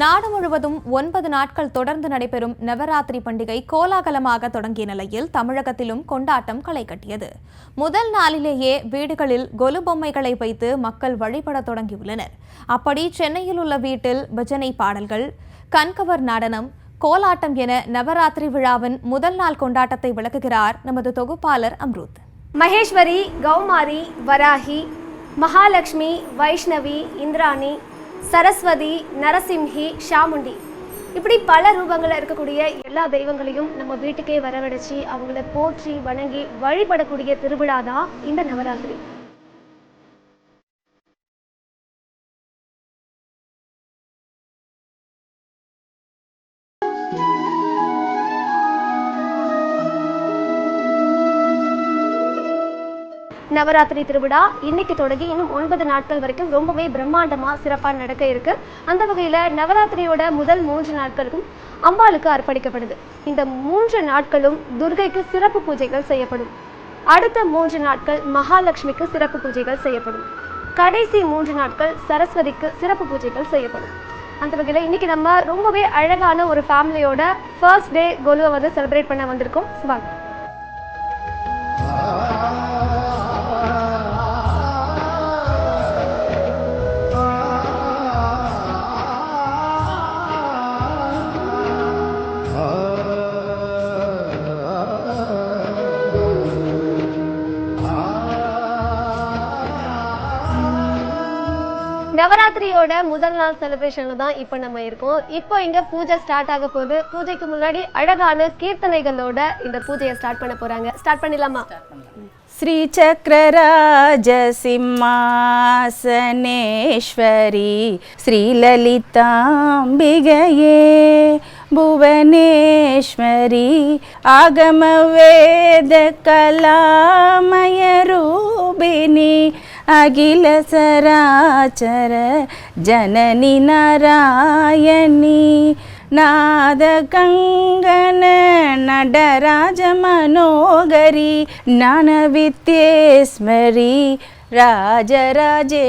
நாடு முழுவதும் 9 நாட்கள் தொடர்ந்து நடைபெறும் நவராத்திரி பண்டிகை கோலாகலமாக தொடங்கிய நிலையில் தமிழகத்திலும் கொண்டாட்டம் களை கட்டியது. முதல் நாளிலேயே வீடுகளில் கொலு பொம்மைகளை வைத்து மக்கள் வழிபட தொடங்கியுள்ளனர். அப்படி சென்னையில் உள்ள வீட்டில் பஜனை பாடல்கள், கண்கவர் நடனம், கோலாட்டம் என நவராத்திரி விழாவின் முதல் நாள் கொண்டாட்டத்தை விளக்குகிறார் நமது தொகுப்பாளர் அம்ருத். மகேஸ்வரி, கௌமாரி, வராகி, மகாலட்சுமி, வைஷ்ணவி, இந்திராணி, சரஸ்வதி, நரசிம்ஹி, ஷாமுண்டி, இப்படி பல ரூபங்களில் இருக்கக்கூடிய எல்லா தெய்வங்களையும் நம்ம வீட்டுக்கே வரவழைச்சி அவங்கள போற்றி வணங்கி வழிபடக்கூடிய திருவிழா தான் இந்த நவராத்திரி. நவராத்திரி திருவிழா இன்னைக்கு தொடங்கி இன்னும் 9 நாட்கள் வரைக்கும் ரொம்பவே பிரம்மாண்டமாக சிறப்பாக நடக்க இருக்கு. அந்த வகையில் நவராத்திரியோட முதல் 3 நாட்களுக்கும் அம்பாளுக்கு அர்ப்பணிக்கப்படுது. இந்த 3 நாட்களும் துர்கைக்கு சிறப்பு பூஜைகள் செய்யப்படும். அடுத்த 3 நாட்கள் மகாலட்சுமிக்கு சிறப்பு பூஜைகள் செய்யப்படும். கடைசி 3 நாட்கள் சரஸ்வதிக்கு சிறப்பு பூஜைகள் செய்யப்படும். அந்த வகையில் இன்னைக்கு நம்ம ரொம்பவே அழகான ஒரு ஃபேமிலியோட ஃபர்ஸ்ட் டே கொலுவை வந்து செலிப்ரேட் பண்ண வந்திருக்கோம். வாங்க. நவராத்திரியோட முதல் நாள் செலிப்ரேஷன்ல தான் இப்போ நம்ம இருக்கோம். இப்போ இங்க பூஜை ஸ்டார்ட் ஆக போகுது. பூஜைக்கு முன்னாடி அழகான கீர்த்தனைகளோட இந்த பூஜையை ஸ்டார்ட் பண்ண போறாங்க. ஸ்டார்ட் பண்ணிடலாமா? श्री चक्रराज सिंहासनेश्वरी श्रीललिताम्बिगये भुवनेश्वरी आगम वेद कलामय रूपिणी अखिल सराचर जननी नारायणी नाद कंगन नटराज मनोगरी ज्ञान विद्येश्वरी राजराजेश्वरी.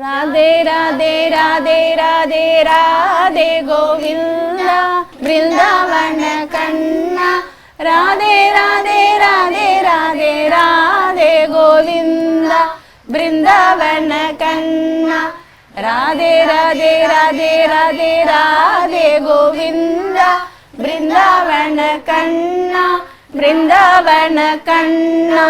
राधे राधे राधे राधे राधे गोविंदा वृंदावन कन्ना राधे राधे राधे राधे राधे गोविंदा वृंदावन कन्ना राधे राधे राधे राधे राधे गोविंदा वृंदावन कन्ना वृंदावन कन्ना.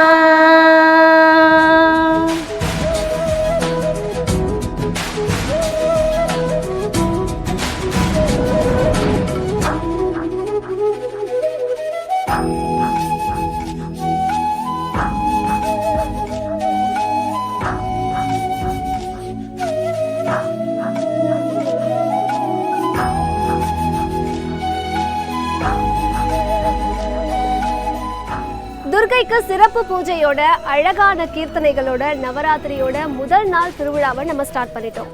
துர்கைக்கு சிறப்பு பூஜையோட அழகான கீர்த்தனைகளோட நவராத்திரியோட முதல் நாள் திருவிழாவை நம்ம ஸ்டார்ட் பண்ணிட்டோம்.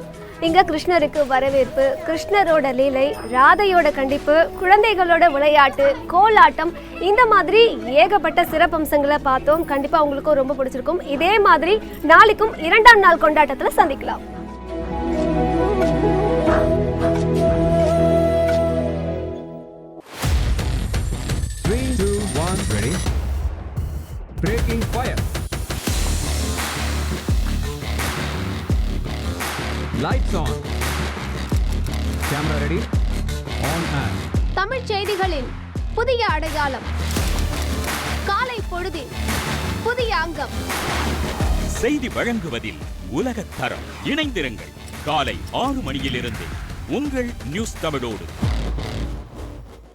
இங்க கிருஷ்ணருக்கு வரவேற்பு, கிருஷ்ணரோட லீலை, ராதையோட கண்டிப்பு, குழந்தைகளோட விளையாட்டு, கோலாட்டம், இந்த மாதிரி ஏகப்பட்ட சிறப்பம்சங்களை பார்த்தோம். கண்டிப்பா உங்களுக்கும் ரொம்ப பிடிச்சிருக்கும். இதே மாதிரி நாளைக்கும் 2ஆம் நாள் கொண்டாட்டத்துல சந்திக்கலாம். Breaking fire. Lights on. Camera ready. On and. Tamil செய்திகளின் புதிய அடையாளம். காலை பொழுதின் புதிய அங்கம். செய்தி வழங்குவதில் உலகத் தரம். இணைந்திருங்கள். காலை 6 மணியிலிருந்து உங்கள் நியூஸ் தமிழோடு.